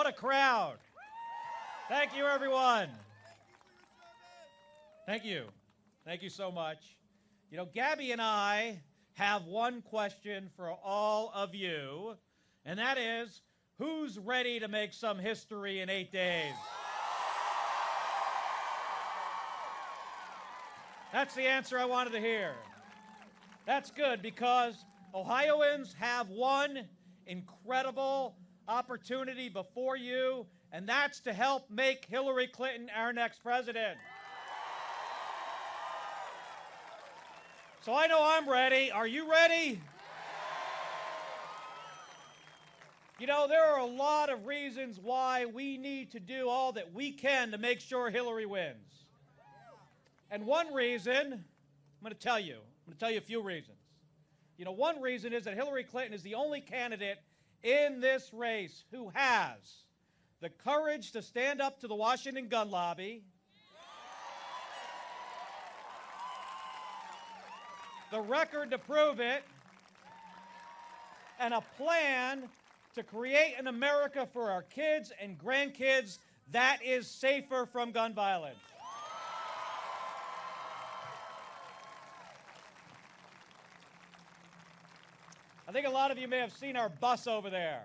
What a crowd. Thank you, everyone. Thank you. Thank you so much. You know, Gabby and I have one question for all of you, and that is, who's ready to make some history in 8 days? That's the answer I wanted to hear. That's good, because Ohioans have one incredible opportunity before you, and that's to help make Hillary Clinton our next president. So I know I'm ready. Are you ready? You know, there are a lot of reasons why we need to do all that we can to make sure Hillary wins. And one reason, I'm going to tell you a few reasons. You know, one reason is that Hillary Clinton is the only candidate in this race who has the courage to stand up to the Washington gun lobby, the record to prove it, and a plan to create an America for our kids and grandkids that is safer from gun violence. I think a lot of you may have seen our bus over there.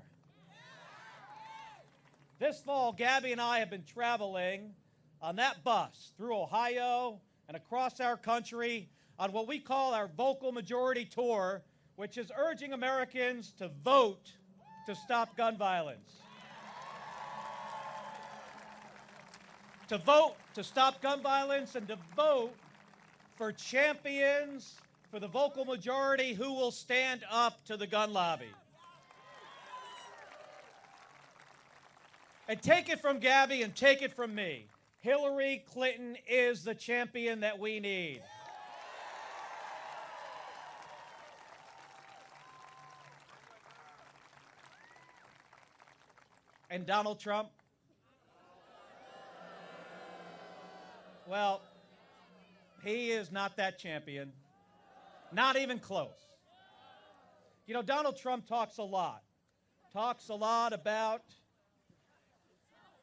This fall, Gabby and I have been traveling on that bus through Ohio and across our country on what we call our Vocal Majority Tour, which is urging Americans to vote to stop gun violence. To vote to stop gun violence and to vote for champions for the vocal majority who will stand up to the gun lobby. And take it from Gabby and take it from me. Hillary Clinton is the champion that we need. And Donald Trump? Well, he is not that champion. Not even close. You know, Donald Trump talks a lot about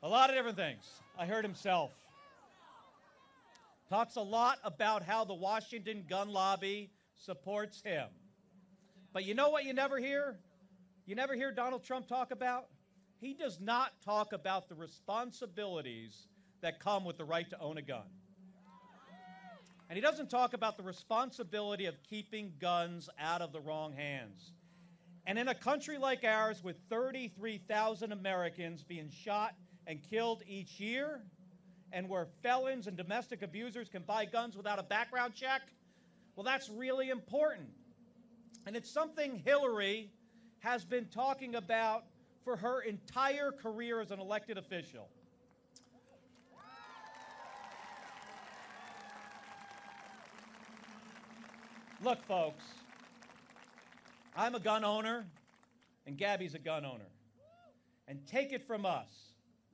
a lot of different things. I heard himself. Talks a lot about how the Washington gun lobby supports him. But you know what you never hear? You never hear Donald Trump talk about? He does not talk about the responsibilities that come with the right to own a gun. And he doesn't talk about the responsibility of keeping guns out of the wrong hands. And in a country like ours, with 33,000 Americans being shot and killed each year, and where felons and domestic abusers can buy guns without a background check, well, that's really important. And it's something Hillary has been talking about for her entire career as an elected official. Look, folks, I'm a gun owner, and Gabby's a gun owner. And take it from us,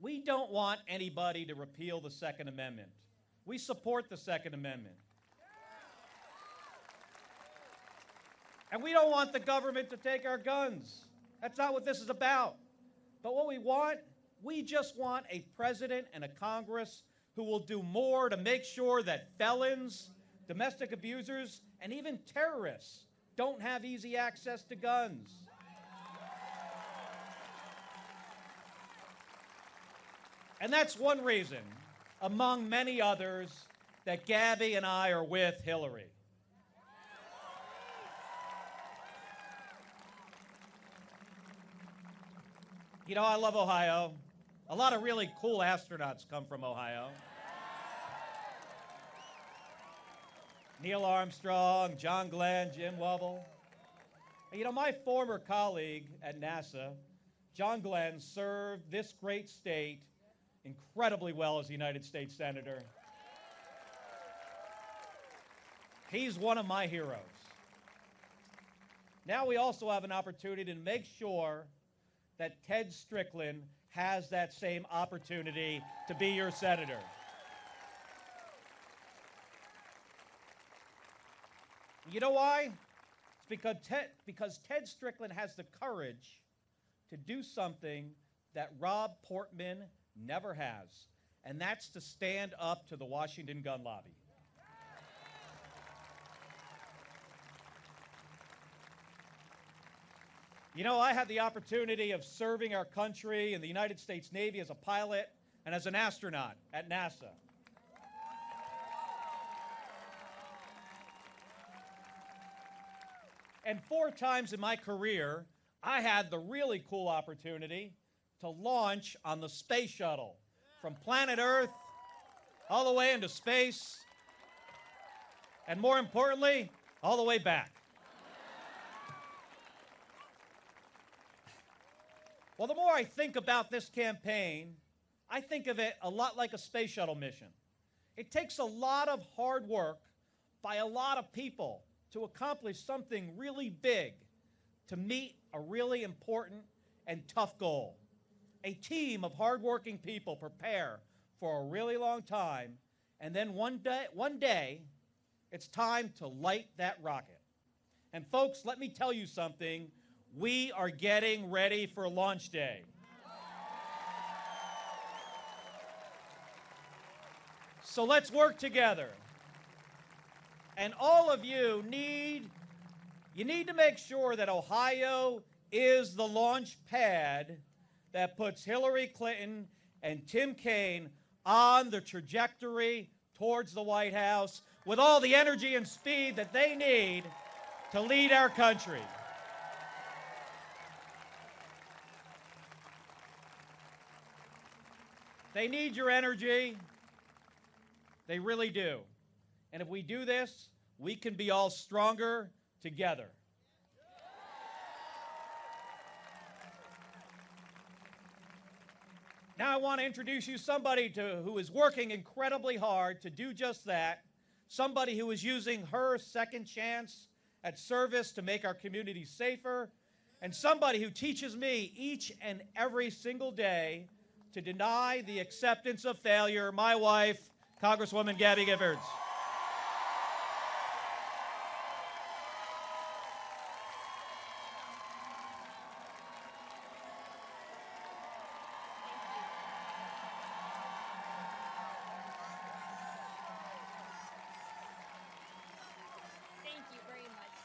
we don't want anybody to repeal the Second Amendment. We support the Second Amendment. And we don't want the government to take our guns. That's not what this is about. But what we just want a president and a Congress who will do more to make sure that felons, domestic abusers, and even terrorists don't have easy access to guns. And that's one reason, among many others, that Gabby and I are with Hillary. You know, I love Ohio. A lot of really cool astronauts come from Ohio. Neil Armstrong, John Glenn, Jim Lovell. And, you know, my former colleague at NASA, John Glenn, served this great state incredibly well as a United States Senator. He's one of my heroes. Now we also have an opportunity to make sure that Ted Strickland has that same opportunity to be your senator. You know why? It's because Ted Strickland has the courage to do something that Rob Portman never has, and that's to stand up to the Washington gun lobby. You know, I had the opportunity of serving our country in the United States Navy as a pilot and as an astronaut at NASA. And 4 times in my career, I had the really cool opportunity to launch on the space shuttle from planet Earth all the way into space, and more importantly, all the way back. Well, the more I think about this campaign, I think of it a lot like a space shuttle mission. It takes a lot of hard work by a lot of people to accomplish something really big, to meet a really important and tough goal. A team of hardworking people prepare for a really long time, and then one day, it's time to light that rocket. And folks, let me tell you something. We are getting ready for launch day. So let's work together. And all of you need to make sure that Ohio is the launch pad that puts Hillary Clinton and Tim Kaine on the trajectory towards the White House with all the energy and speed that they need to lead our country. They need your energy. They really do. And if we do this, we can be all stronger together. Now I want to introduce you somebody who is working incredibly hard to do just that, somebody who is using her second chance at service to make our community safer, and somebody who teaches me each and every single day to deny the acceptance of failure, my wife, Congresswoman Gabby Giffords. Thank you very much.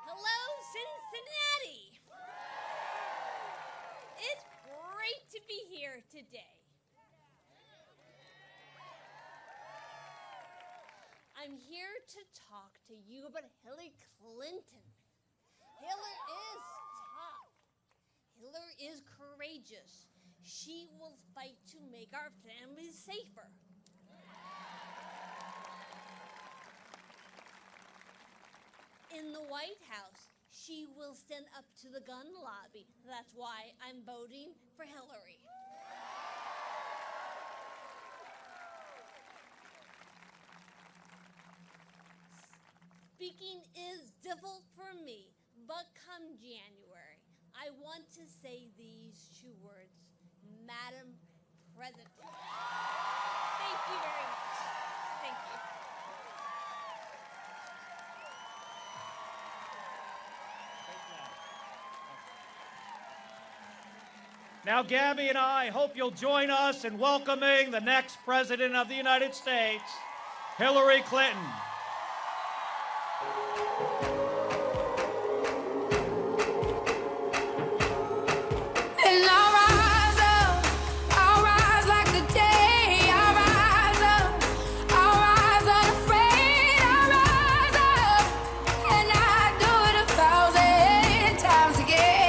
Hello, Cincinnati! It's great to be here today. I'm here to talk to you about Hillary Clinton. Hillary is tough. Hillary is courageous. She will fight to make our families safer. In the White House, she will stand up to the gun lobby. That's why I'm voting for Hillary. Speaking is difficult for me, but come January, I want to say these 2 words, Madam President. Thank you very much. Thank you. Now, Gabby and I hope you'll join us in welcoming the next President of the United States, Hillary Clinton. And I'll rise up, I'll rise like the day. I'll rise up, I'll rise unafraid. I'll rise up, and I do it 1,000 times again.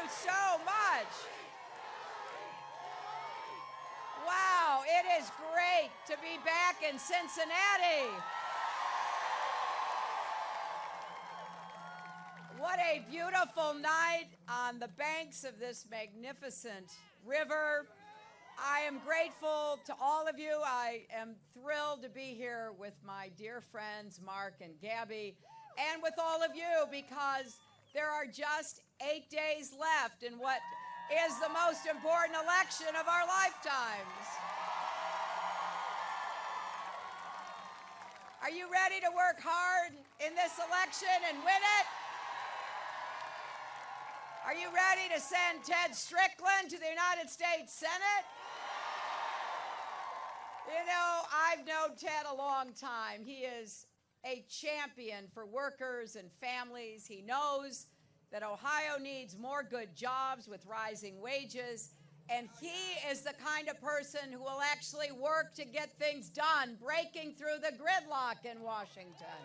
so much. Wow, it is great to be back in Cincinnati. What a beautiful night on the banks of this magnificent river. I am grateful to all of you. I am thrilled to be here with my dear friends, Mark and Gabby, and with all of you, because there are just 8 days left in what is the most important election of our lifetimes. Are you ready to work hard in this election and win it? Are you ready to send Ted Strickland to the United States Senate? You know, I've known Ted a long time. He is a champion for workers and families. He knows that Ohio needs more good jobs with rising wages, and he is the kind of person who will actually work to get things done, breaking through the gridlock in Washington.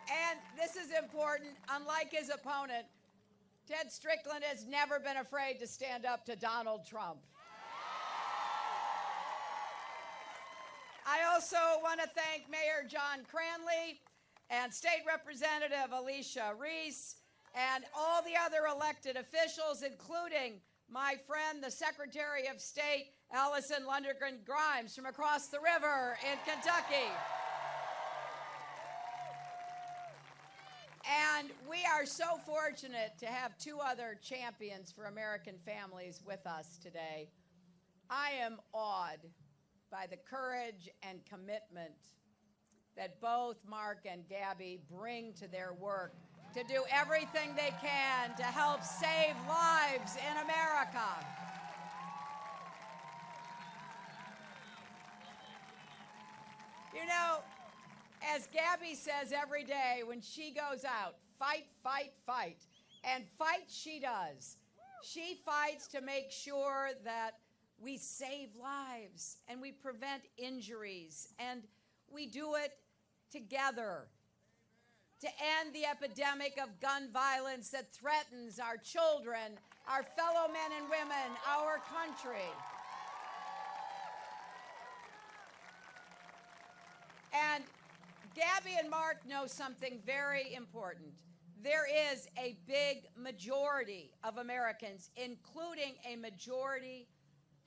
And this is important. Unlike his opponent, Ted Strickland has never been afraid to stand up to Donald Trump. I also want to thank Mayor John Cranley and State Representative Alicia Reese and all the other elected officials, including my friend, the Secretary of State, Allison Lundergan Grimes, from across the river in Kentucky. And we are so fortunate to have two other champions for American families with us today. I am awed by the courage and commitment that both Mark and Gabby bring to their work to do everything they can to help save lives in America. You know, as Gabby says every day when she goes out, fight, fight, fight. And fight she does. She fights to make sure that we save lives and we prevent injuries, and we do it together to end the epidemic of gun violence that threatens our children, our fellow men and women, our country. And Gabby and Mark know something very important. There is a big majority of Americans, including a majority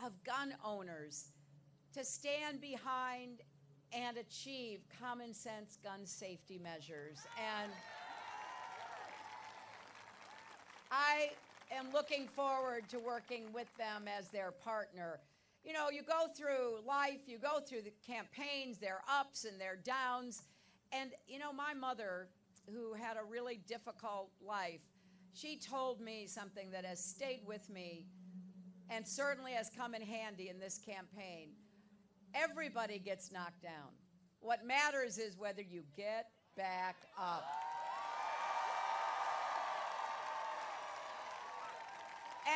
of gun owners, to stand behind and achieve common sense gun safety measures. And I am looking forward to working with them as their partner. You know, you go through life, you go through the campaigns, their ups and their downs. And, you know, my mother, who had a really difficult life, she told me something that has stayed with me and certainly has come in handy in this campaign. Everybody gets knocked down. What matters is whether you get back up.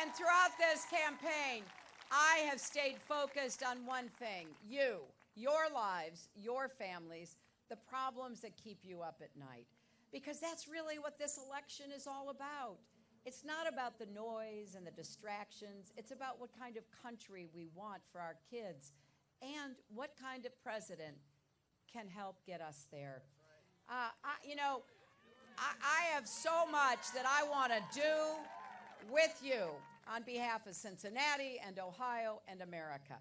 And throughout this campaign, I have stayed focused on one thing: you, your lives, your families, the problems that keep you up at night. Because that's really what this election is all about. It's not about the noise and the distractions. It's about what kind of country we want for our kids and what kind of president can help get us there. I have so much that I want to do with you on behalf of Cincinnati and Ohio and America.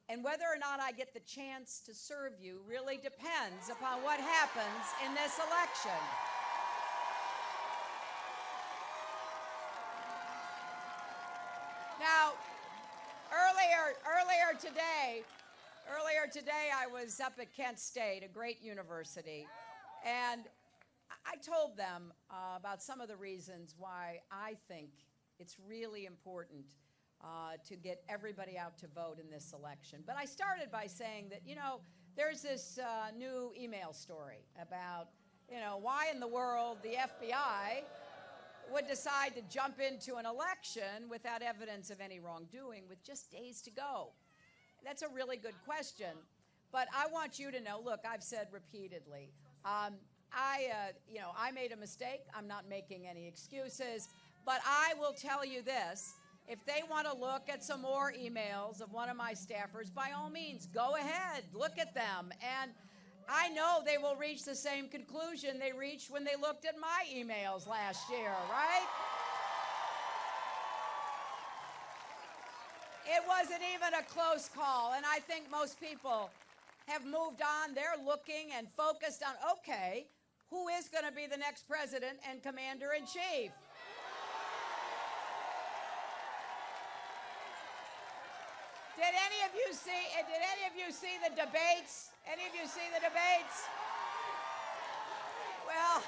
And whether or not I get the chance to serve you really depends upon what happens in this election. Now, earlier today, I was up at Kent State, a great university, and I told them about some of the reasons why I think it's really important to get everybody out to vote in this election. But I started by saying that, you know, there's this new email story about, you know, why in the world the FBI would decide to jump into an election without evidence of any wrongdoing with just days to go. That's a really good question. But I want you to know, look, I've said repeatedly, I made a mistake. I'm not making any excuses. But I will tell you this. If they want to look at some more emails of one of my staffers, by all means, go ahead, look at them. And I know they will reach the same conclusion they reached when they looked at my emails last year, right? It wasn't even a close call, and I think most people have moved on. They're looking and focused on, okay, who is going to be the next president and commander-in-chief? Did any of you see the debates? Any of you see the debates? Well,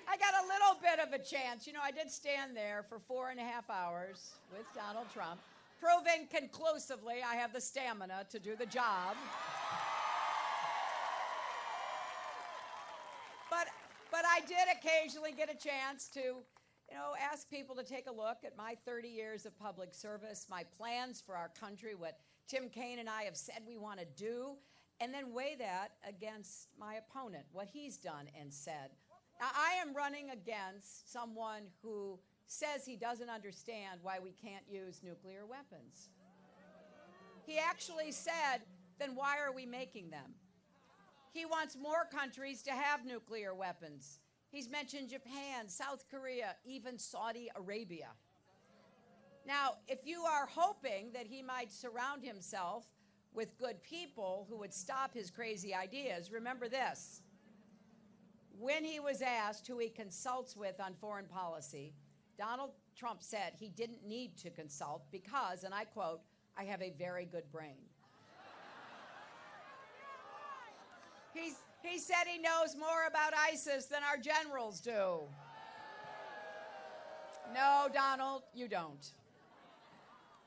I got a little bit of a chance. You know, I did stand there for 4.5 hours with Donald Trump, proving conclusively I have the stamina to do the job. But I did occasionally get a chance to, ask people to take a look at my 30 years of public service, my plans for our country, what Tim Kaine and I have said we want to do, and then weigh that against my opponent, what he's done and said. Now, I am running against someone who says he doesn't understand why we can't use nuclear weapons. He actually said, then why are we making them? He wants more countries to have nuclear weapons. He's mentioned Japan, South Korea, even Saudi Arabia. Now, if you are hoping that he might surround himself with good people who would stop his crazy ideas, remember this. When he was asked who he consults with on foreign policy, Donald Trump said he didn't need to consult because, and I quote, I have a very good brain. He said he knows more about ISIS than our generals do. No, Donald, you don't.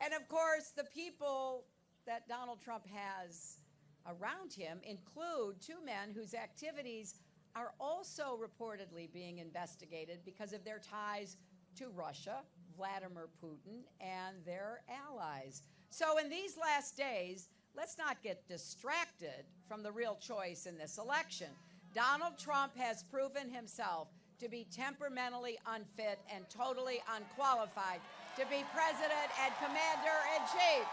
And of course, the people that Donald Trump has around him include two men whose activities are also reportedly being investigated because of their ties to Russia, Vladimir Putin, and their allies. So in these last days, let's not get distracted from the real choice in this election. Donald Trump has proven himself to be temperamentally unfit and totally unqualified to be president and commander-in-chief.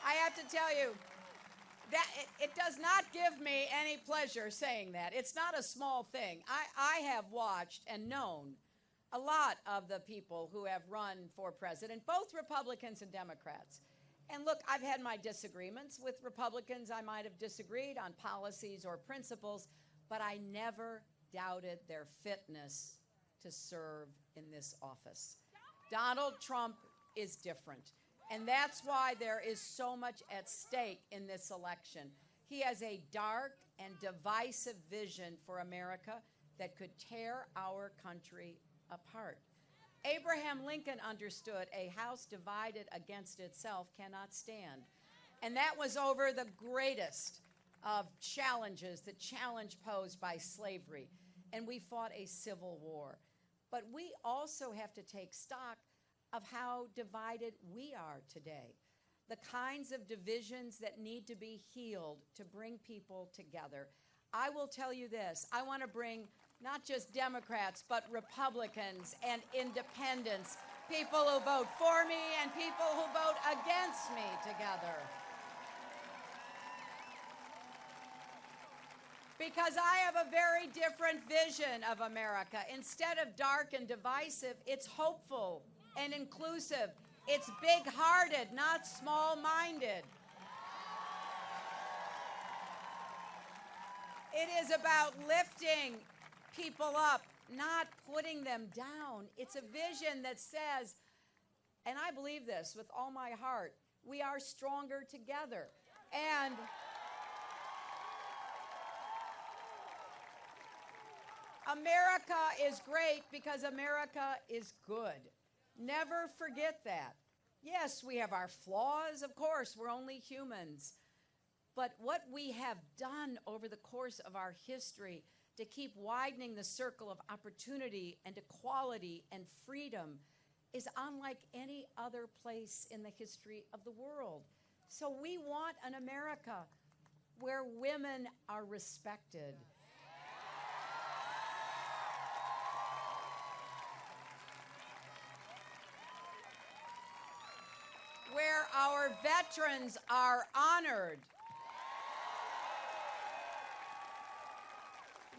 I have to tell you, that it does not give me any pleasure saying that. It's not a small thing. I have watched and known a lot of the people who have run for president, both Republicans and Democrats. And look, I've had my disagreements with Republicans. I might have disagreed on policies or principles, but I never doubted their fitness to serve in this office. Donald Trump is different. And that's why there is so much at stake in this election. He has a dark and divisive vision for America that could tear our country apart. Abraham Lincoln understood a house divided against itself cannot stand. And that was over the greatest of challenges, the challenge posed by slavery. And we fought a civil war. But we also have to take stock of how divided we are today, the kinds of divisions that need to be healed to bring people together. I will tell you this, I want to bring not just Democrats, but Republicans and independents, people who vote for me and people who vote against me together. Because I have a very different vision of America. Instead of dark and divisive, it's hopeful and inclusive. It's big-hearted, not small-minded. It is about lifting people up, not putting them down. It's a vision that says, and I believe this with all my heart, we are stronger together. And America is great because America is good. Never forget that. Yes, we have our flaws, of course, we're only humans. But what we have done over the course of our history to keep widening the circle of opportunity and equality and freedom is unlike any other place in the history of the world. So we want an America where women are respected. Where our veterans are honored.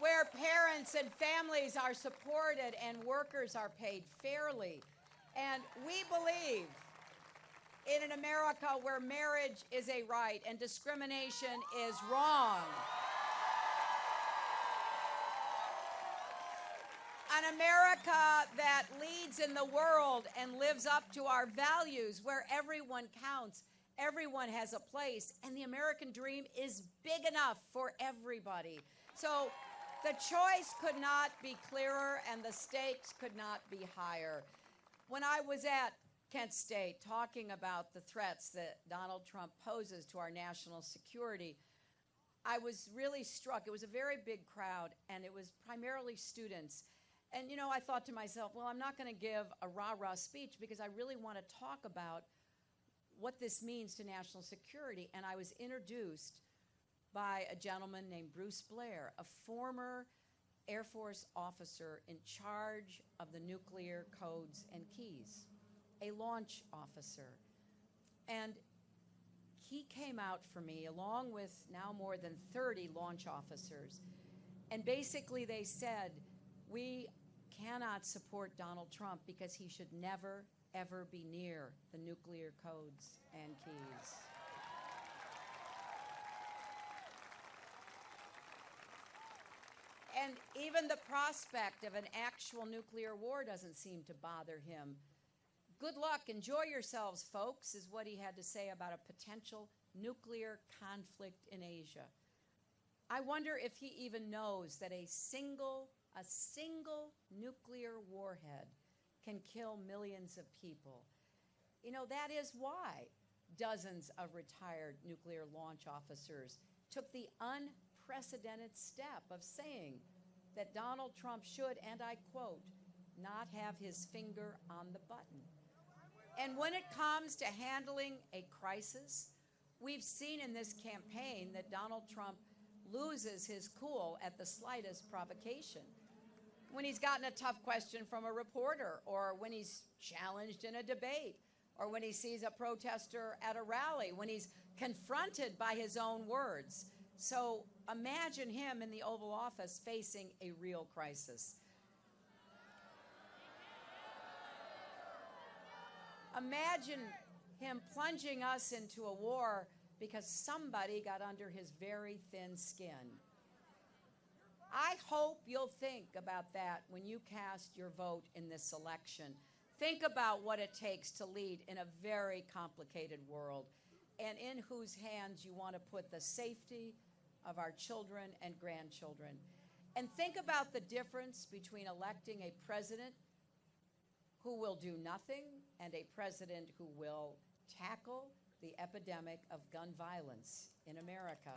Where parents and families are supported and workers are paid fairly. And we believe in an America where marriage is a right and discrimination is wrong. An America that leads in the world and lives up to our values, where everyone counts, everyone has a place, and the American dream is big enough for everybody. So the choice could not be clearer and the stakes could not be higher. When I was at Kent State talking about the threats that Donald Trump poses to our national security, I was really struck. It was a very big crowd, and it was primarily students. And, you know, I thought to myself, well, I'm not going to give a rah-rah speech because I really want to talk about what this means to national security. And I was introduced by a gentleman named Bruce Blair, a former Air Force officer in charge of the nuclear codes and keys, a launch officer. And he came out for me along with now more than 30 launch officers. And basically they said, we cannot support Donald Trump because he should never, ever be near the nuclear codes and keys. And even the prospect of an actual nuclear war doesn't seem to bother him. Good luck, enjoy yourselves, folks, is what he had to say about a potential nuclear conflict in Asia. I wonder if he even knows that a single nuclear warhead can kill millions of people. You know, that is why dozens of retired nuclear launch officers took the unprecedented step of saying that Donald Trump should, and I quote, not have his finger on the button. And when it comes to handling a crisis, we've seen in this campaign that Donald Trump loses his cool at the slightest provocation. When he's gotten a tough question from a reporter, or when he's challenged in a debate, or when he sees a protester at a rally, when he's confronted by his own words. So imagine him in the Oval Office facing a real crisis. Imagine him plunging us into a war because somebody got under his very thin skin. I hope you'll think about that when you cast your vote in this election. Think about what it takes to lead in a very complicated world, and in whose hands you want to put the safety of our children and grandchildren. And think about the difference between electing a president who will do nothing and a president who will tackle the epidemic of gun violence in America.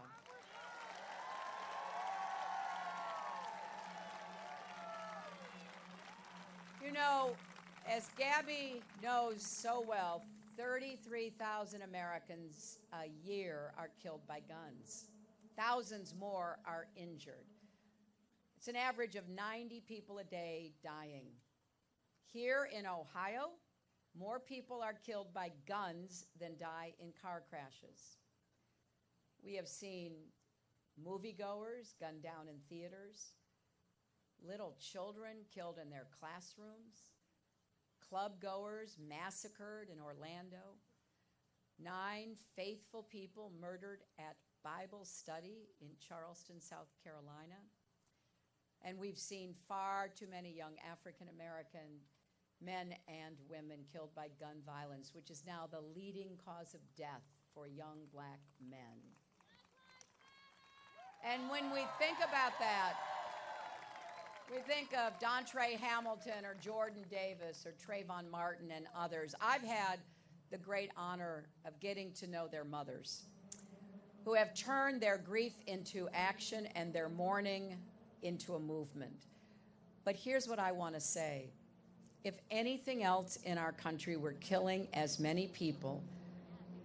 You know, as Gabby knows so well, 33,000 Americans a year are killed by guns. Thousands more are injured. It's an average of 90 people a day dying. Here in Ohio, more people are killed by guns than die in car crashes. We have seen moviegoers gunned down in theaters, little children killed in their classrooms, club goers massacred in Orlando, 9 faithful people murdered at Bible study in Charleston, South Carolina. And we've seen far too many young African American men and women killed by gun violence, which is now the leading cause of death for young black men. And when we think about that, we think of Dontre Hamilton or Jordan Davis or Trayvon Martin and others. I've had the great honor of getting to know their mothers, who have turned their grief into action and their mourning into a movement. But here's what I want to say. if anything else in our country were killing as many people,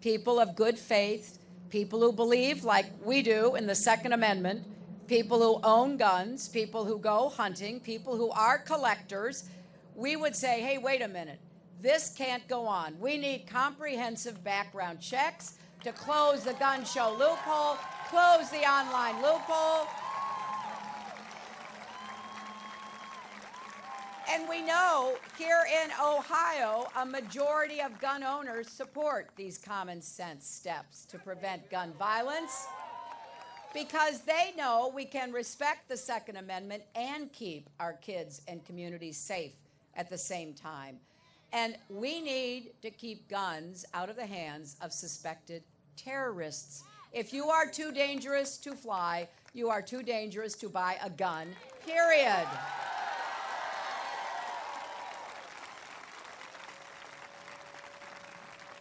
people of good faith, people who believe, like we do, in the Second Amendment, people who own guns, people who go hunting, people who are collectors, we would say, hey, wait a minute, this can't go on. We need comprehensive background checks to close the gun show loophole, close the online loophole. And we know here in Ohio, a majority of gun owners support these common sense steps to prevent gun violence because they know we can respect the Second Amendment and keep our kids and communities safe at the same time. And we need to keep guns out of the hands of suspected terrorists. If you are too dangerous to fly, you are too dangerous to buy a gun, period.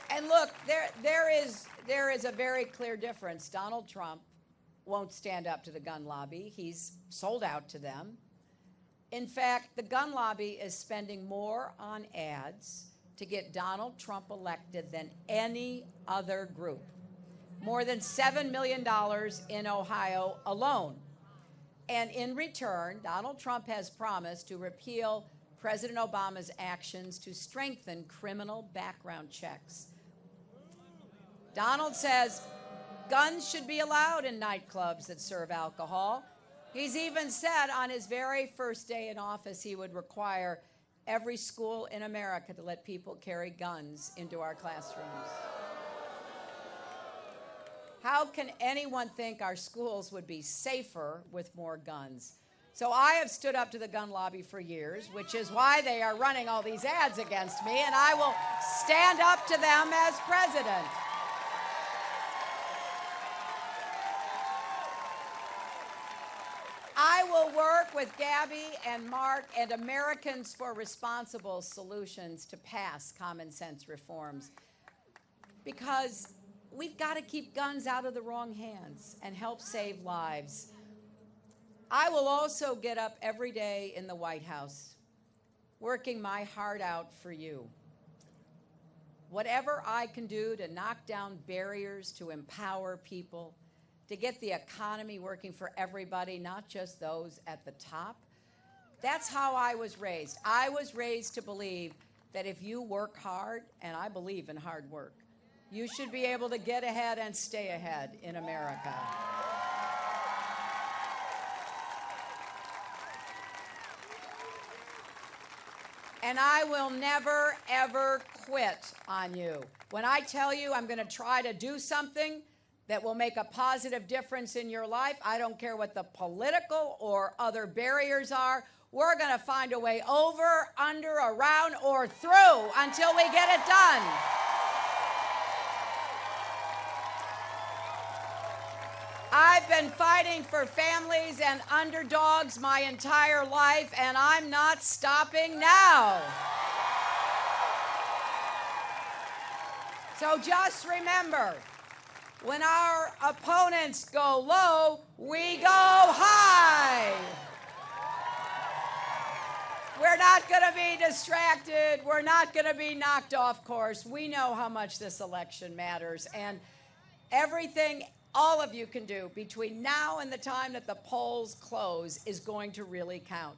And look, there is a very clear difference. Donald Trump won't stand up to the gun lobby. He's sold out to them. In fact, the gun lobby is spending more on ads to get Donald Trump elected than any other group. More than $7 million in Ohio alone. And in return, Donald Trump has promised to repeal President Obama's actions to strengthen criminal background checks. Donald says guns should be allowed in nightclubs that serve alcohol. He's even said on his very first day in office he would require every school in America to let people carry guns into our classrooms. How can anyone think our schools would be safer with more guns? So I have stood up to the gun lobby for years, which is why they are running all these ads against me, and I will stand up to them as president. I will work with Gabby and Mark and Americans for Responsible Solutions to pass common sense reforms because we've got to keep guns out of the wrong hands and help save lives. I will also get up every day in the White House, working my heart out for you. Whatever I can do to knock down barriers, to empower people, to get the economy working for everybody, not just those at the top. That's how I was raised. I was raised to believe that if you work hard, and I believe in hard work, you should be able to get ahead and stay ahead in America. And I will never, ever quit on you. When I tell you I'm going to try to do something that will make a positive difference in your life, I don't care what the political or other barriers are, we're going to find a way over, under, around, or through until we get it done. I've been fighting for families and underdogs my entire life, and I'm not stopping now. So just remember, when our opponents go low, we go high. We're not going to be distracted. We're not going to be knocked off course. We know how much this election matters, and everything all of you can do between now and the time that the polls close is going to really count.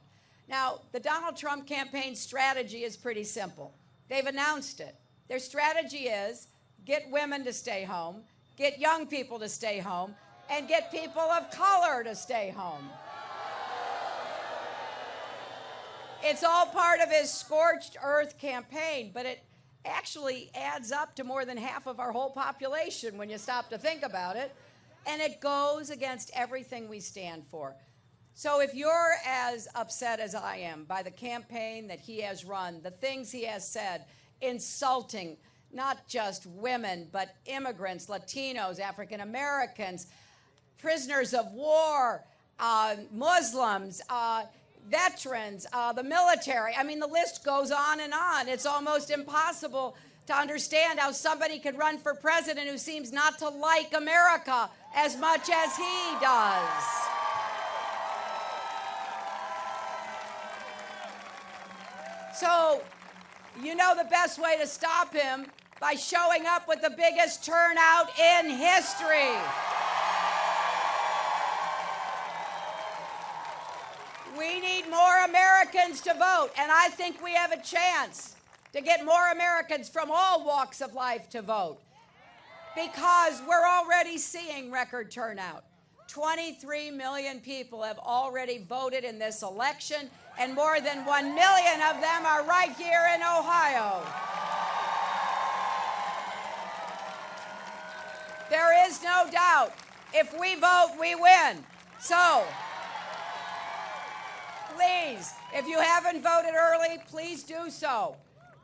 Now, the Donald Trump campaign strategy is pretty simple. They've announced it. Their strategy is get women to stay home, get young people to stay home, and get people of color to stay home. It's all part of his scorched earth campaign, but it actually adds up to more than half of our whole population when you stop to think about it. And it goes against everything we stand for. So if you're as upset as I am by the campaign that he has run, the things he has said, insulting not just women, but immigrants, Latinos, African Americans, prisoners of war, Muslims, veterans, the military. I mean, the list goes on and on. It's almost impossible to understand how somebody could run for president who seems not to like America as much as he does. So, you know the best way to stop him by showing up with the biggest turnout in history. We need more Americans to vote, and I think we have a chance to get more Americans from all walks of life to vote, because we're already seeing record turnout. 23 million people have already voted in this election, and more than 1 million of them are right here in Ohio. There is no doubt, if we vote, we win. So, please, if you haven't voted early, please do so.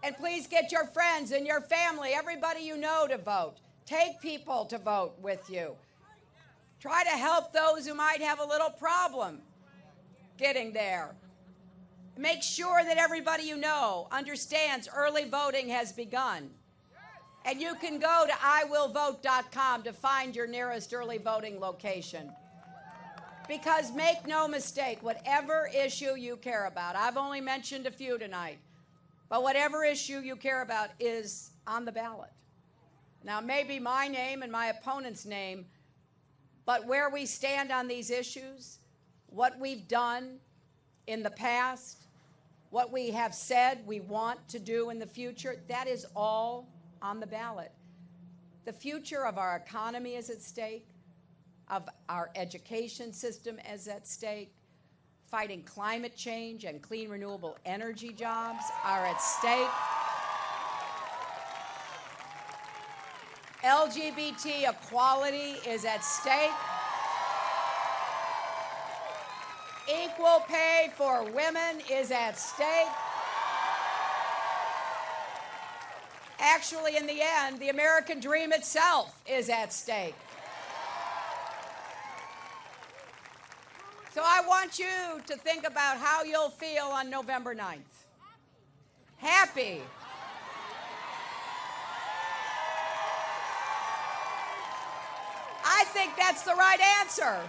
And please get your friends and your family, everybody you know, to vote. Take people to vote with you. Try to help those who might have a little problem getting there. Make sure that everybody you know understands early voting has begun. And you can go to iwillvote.com to find your nearest early voting location. Because make no mistake, whatever issue you care about, I've only mentioned a few tonight, but whatever issue you care about is on the ballot. Now, maybe my name and my opponent's name, but where we stand on these issues, what we've done in the past, what we have said we want to do in the future, that is all on the ballot. The future of our economy is at stake, of our education system is at stake, fighting climate change and clean renewable energy jobs are at stake. LGBT equality is at stake. Equal pay for women is at stake. Actually, in the end, the American dream itself is at stake. So I want you to think about how you'll feel on November 9th. Happy. I think that's the right answer.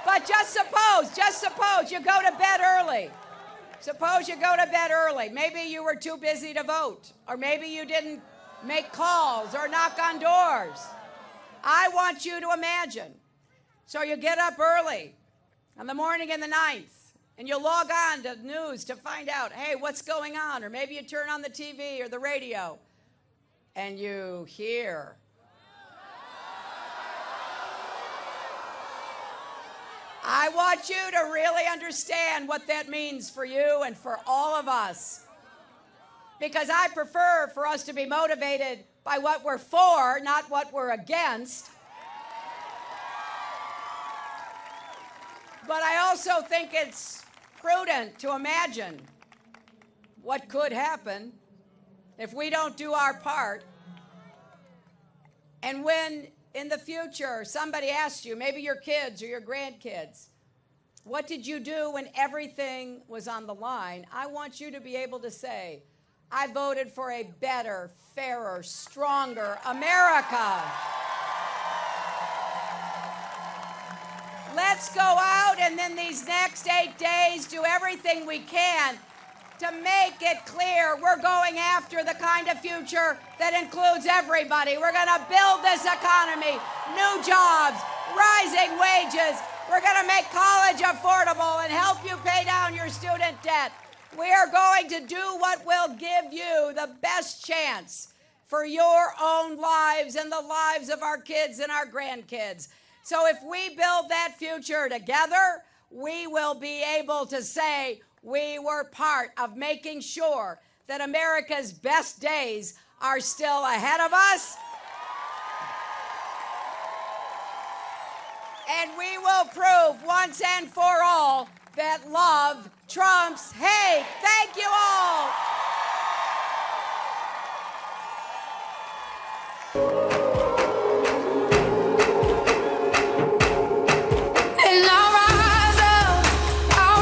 But just suppose you go to bed early. Suppose you go to bed early. Maybe you were too busy to vote, or maybe you didn't make calls or knock on doors. I want you to imagine. So you get up early on the morning in the 9th, and you log on to news to find out, hey, what's going on? Or maybe you turn on the TV or the radio, and you hear. I want you to really understand what that means for you and for all of us. Because I prefer for us to be motivated by what we're for, not what we're against. But I also think it's prudent to imagine what could happen if we don't do our part. And when in the future somebody asks you, maybe your kids or your grandkids, what did you do when everything was on the line? I want you to be able to say, I voted for a better, fairer, stronger America. Let's go out and then these next 8 days do everything we can to make it clear we're going after the kind of future that includes everybody. We're going to build this economy, new jobs, rising wages. We're going to make college affordable and help you pay down your student debt. We are going to do what will give you the best chance for your own lives and the lives of our kids and our grandkids. So if we build that future together, we will be able to say we were part of making sure that America's best days are still ahead of us. And we will prove once and for all that love trumps hate. Thank you all. And I'll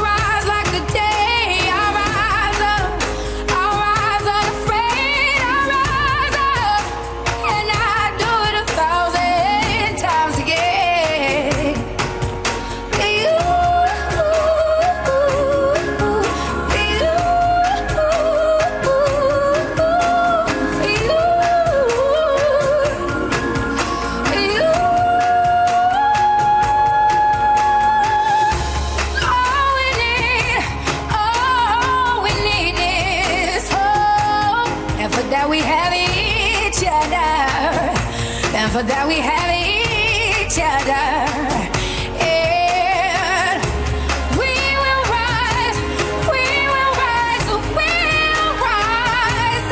rise like the day. I'll rise unafraid. I'll rise up, and I do it 1,000 times again. You. have each other. And for that we have each other. And we will rise, we will rise, we'll rise.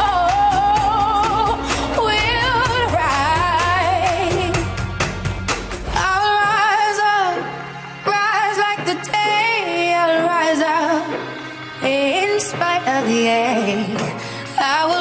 Oh, we'll rise. I'll rise up, rise like the day. I'll rise up in spite of the ache. I will